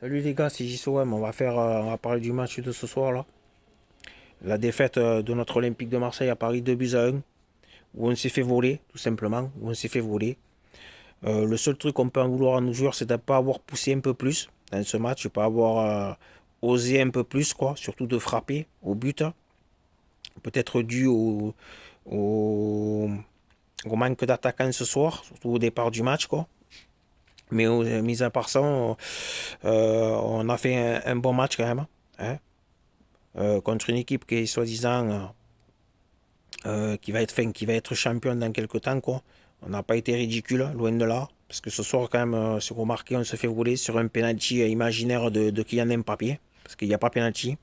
Salut les gars, c'est JSOM. On va parler du match de ce soir là. La défaite de notre Olympique de Marseille à Paris 2 buts à 1, où on s'est fait voler, tout simplement, où on s'est fait voler. Le seul truc qu'on peut en vouloir à nos joueurs, c'est de ne pas avoir poussé un peu plus dans ce match, de ne pas avoir osé un peu plus, quoi, surtout de frapper au but. Peut-être dû au, au manque d'attaquants ce soir, surtout au départ du match, quoi. Mais mis à part ça, on a fait un bon match quand même, hein. Contre une équipe qui est soi-disant qui va être champion dans quelques temps, quoi. On n'a pas été ridicule, loin de là. Parce que ce soir, quand même, c'est remarqué, on se fait voler sur un penalty imaginaire de Kylian Mbappé. Parce qu'il n'y a pas penalty,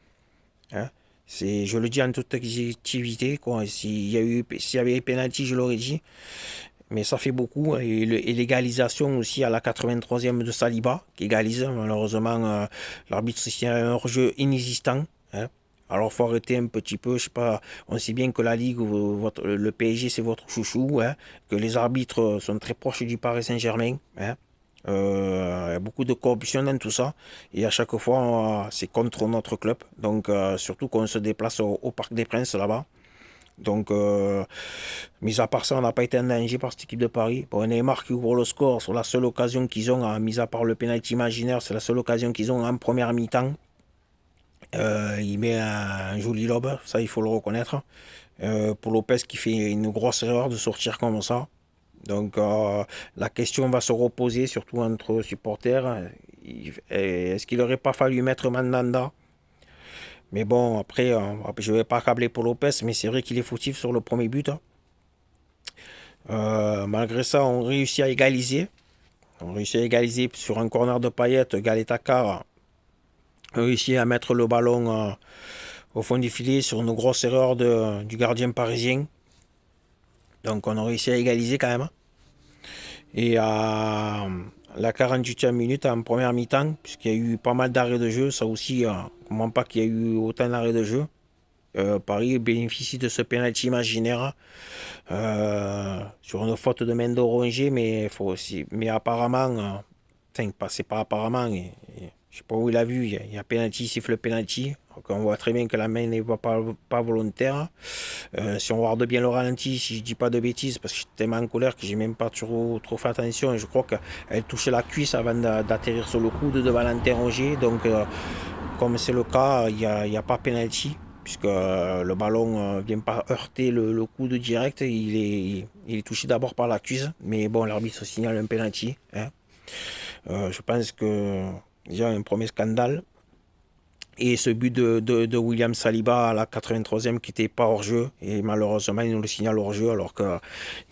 hein. Je le dis en toute objectivité, quoi. S'il y avait penalty, je l'aurais dit. Mais ça fait beaucoup. Et l'égalisation aussi à la 83e de Saliba, qui égalise. Malheureusement, l'arbitre signale un hors-jeu inexistant, hein. Alors, faut arrêter un petit peu. Je sais pas. On sait bien que la Ligue, le PSG, c'est votre chouchou, hein, que les arbitres sont très proches du Paris Saint-Germain, hein. Il y a beaucoup de corruption dans tout ça. Et à chaque fois, c'est contre notre club. Donc, surtout quand on se déplace au Parc des Princes là-bas. Donc, mis à part ça, on n'a pas été en danger par cette équipe de Paris. Bon, Neymar qui ouvre le score sur la seule occasion qu'ils ont, mis à part le pénalty imaginaire, c'est la seule occasion qu'ils ont en première mi-temps. Il met un joli lob, ça il faut le reconnaître. Pour Lopez qui fait une grosse erreur de sortir comme ça. Donc la question va se reposer, surtout entre supporters. Est-ce qu'il n'aurait pas fallu mettre Mandanda? Mais bon, après, je ne vais pas accabler pour Lopez, mais c'est vrai qu'il est fautif sur le premier but, hein. Malgré ça, on réussit à égaliser. On réussit à égaliser sur un corner de paillettes. Galetaka réussit à mettre le ballon au fond du filet sur une grosse erreur du gardien parisien. Donc on a réussi à égaliser quand même. Et à la 48e minute, en première mi-temps, puisqu'il y a eu pas mal d'arrêts de jeu, ça aussi, on ne comprend pas qu'il y a eu autant d'arrêts de jeu. Paris bénéficie de ce penalty imaginaire sur une faute de main de Rongier, mais apparemment, enfin, c'est pas apparemment, je sais pas où il a vu, il y a penalty, il siffle penalty. Donc on voit très bien que la main n'est pas volontaire. Si on regarde bien le ralenti, si je dis pas de bêtises, parce que j'étais tellement en colère que j'ai même pas trop fait attention, et je crois qu'elle touchait la cuisse avant d'atterrir sur le coude de Valentin Rongier. Donc, comme c'est le cas, il y a pas penalty puisque le ballon vient pas heurter le coude direct, il est touché d'abord par la cuisse, mais bon, l'arbitre signale un penalty, hein. Je pense que déjà un premier scandale. Et ce but de William Saliba à la 83e qui n'était pas hors jeu, et malheureusement il nous le signale hors jeu, alors qu'il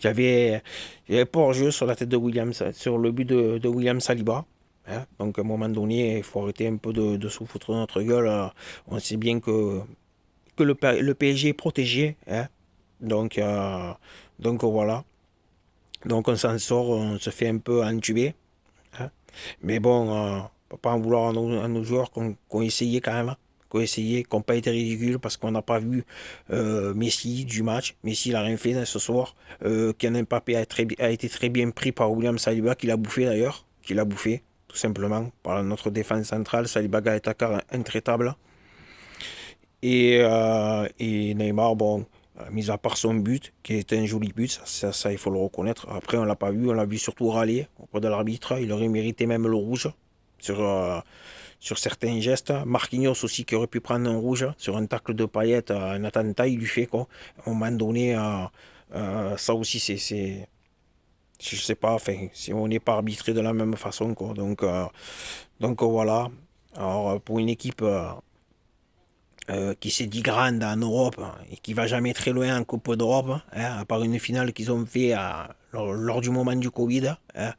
y avait pas hors jeu sur la tête de sur le but de William Saliba, hein. Donc à un moment donné, il faut arrêter un peu de se foutre de notre gueule. On sait bien que le PSG est protégé, hein. Donc, voilà. Donc on s'en sort, on se fait un peu entuber, hein. Mais bon, on ne peut pas en vouloir à nos joueurs qui ont essayé quand même, qui ont essayé, qui n'ont pas été ridicules parce qu'on n'a pas vu Messi du match. Messi il n'a rien fait ce soir. Kylian Mbappé a été très bien pris par William Saliba, qui l'a bouffé d'ailleurs, qui l'a bouffé tout simplement par notre défense centrale. Saliba est intraitable. Et Neymar, bon, mis à part son but, qui est un joli but, ça, il faut le reconnaître. Après, on l'a pas vu, on l'a vu surtout râler auprès de l'arbitre. Il aurait mérité même le rouge sur, euh, sur certains gestes. Marquinhos aussi, qui aurait pu prendre un rouge sur un tacle de paillettes, un attentat, il lui fait quoi. À un moment donné, ça aussi, je sais pas, enfin, si on n'est pas arbitré de la même façon, quoi. Donc voilà. Alors, pour une équipe qui s'est dit grande en Europe, hein, et qui va jamais très loin en Coupe d'Europe, hein, à part une finale qu'ils ont fait lors du moment du Covid, hein.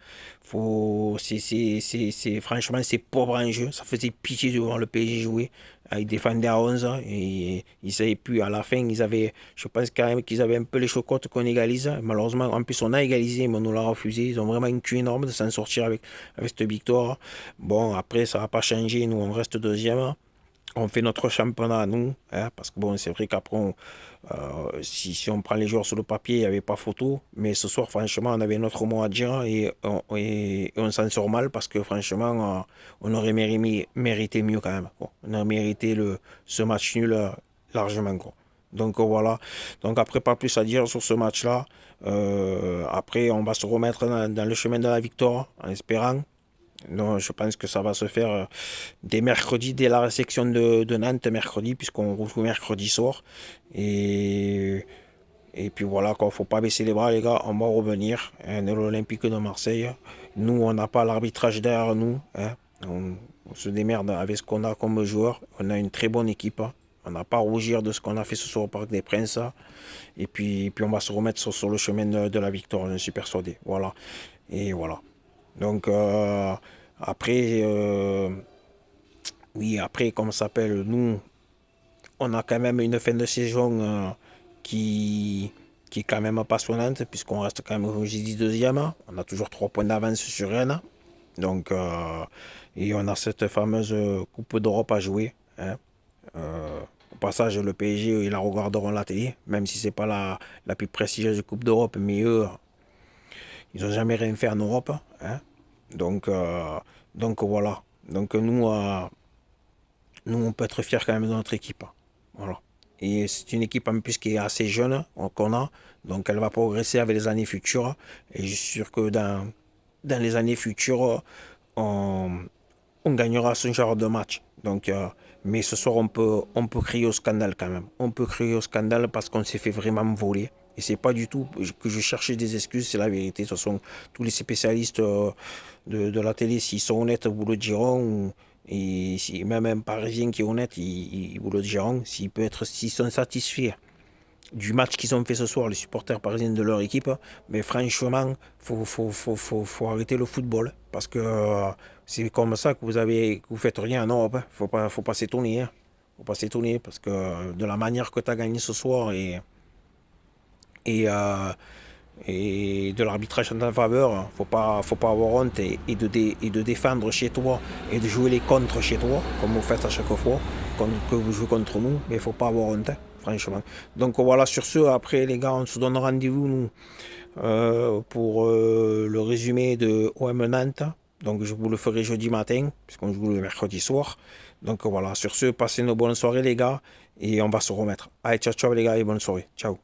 Franchement, c'est pauvre en jeu. Ça faisait pitié de voir le PSG jouer. Ils défendaient à 11 et ils savaient plus. À la fin, je pense quand même qu'ils avaient un peu les chocottes qu'on égalise. Malheureusement, en plus, on a égalisé, mais on nous l'a refusé. Ils ont vraiment une cul énorme de s'en sortir avec cette victoire. Bon, après, ça va pas changer. Nous, on reste deuxième. on fait notre championnat à nous, hein, parce que bon, c'est vrai qu'après, si on prend les joueurs sur le papier, il n'y avait pas photo, mais ce soir, franchement, on avait notre mot à dire et on s'en sort mal parce que franchement, on aurait mérité mieux quand même, quoi. On aurait mérité ce match nul largement, quoi. Donc voilà. Donc après, pas plus à dire sur ce match-là. Après, on va se remettre dans le chemin de la victoire en espérant. Non, je pense que ça va se faire dès mercredi, dès la réception de Nantes mercredi, puisqu'on joue mercredi soir. Et, et puis voilà, il ne faut pas baisser les bras, les gars. On va revenir, hein, de l'Olympique de Marseille. Nous, on n'a pas l'arbitrage derrière nous, hein. On se démerde avec ce qu'on a comme joueur. On a une très bonne équipe, hein. On n'a pas à rougir de ce qu'on a fait ce soir au Parc des Princes. Et puis on va se remettre sur le chemin de la victoire, je suis persuadé. Voilà. Et voilà. Donc après, oui, après, comme ça s'appelle, nous, on a quand même une fin de saison qui, qui est quand même passionnante, puisqu'on reste quand même, comme j'ai dit, deuxième. On a toujours 3 points d'avance sur Rennes. Donc, et on a cette fameuse Coupe d'Europe à jouer, hein. Au passage, le PSG, ils la regarderont à la télé, même si c'est pas la plus prestigieuse Coupe d'Europe, mais eux, ils n'ont jamais rien fait en Europe, hein. Donc, donc voilà. Donc nous, on peut être fiers quand même de notre équipe. Voilà. Et c'est une équipe en plus qui est assez jeune, qu'on a. Donc elle va progresser avec les années futures. Et je suis sûr que dans les années futures, on, on gagnera ce genre de match. Donc, mais ce soir, on peut crier au scandale quand même. On peut crier au scandale parce qu'on s'est fait vraiment voler. Et c'est pas du tout que je cherchais des excuses, c'est la vérité. De toute façon, tous les spécialistes de la télé, s'ils sont honnêtes, vous le diront. Et si, même un Parisien qui est honnête, ils vous le diront. S'ils sont satisfaits du match qu'ils ont fait ce soir, les supporters parisiens de leur équipe, mais franchement, faut arrêter le football. Parce que c'est comme ça que vous faites rien en Europe, hein. Faut pas s'étonner, hein. Faut pas s'étonner parce que de la manière que tu as gagné ce soir et, euh, et de l'arbitrage en ta faveur, faut pas avoir honte et de défendre chez toi et de jouer les contres chez toi, comme vous faites à chaque fois, que vous jouez contre nous, mais il faut pas avoir honte, hein, franchement. Donc voilà, sur ce, après les gars, on se donne rendez-vous, nous, pour le résumé de OM Nantes. Donc je vous le ferai jeudi matin, puisqu'on joue le mercredi soir. Donc voilà, sur ce, passez une bonne soirée les gars, et on va se remettre. Allez, ciao ciao les gars, et bonne soirée. Ciao.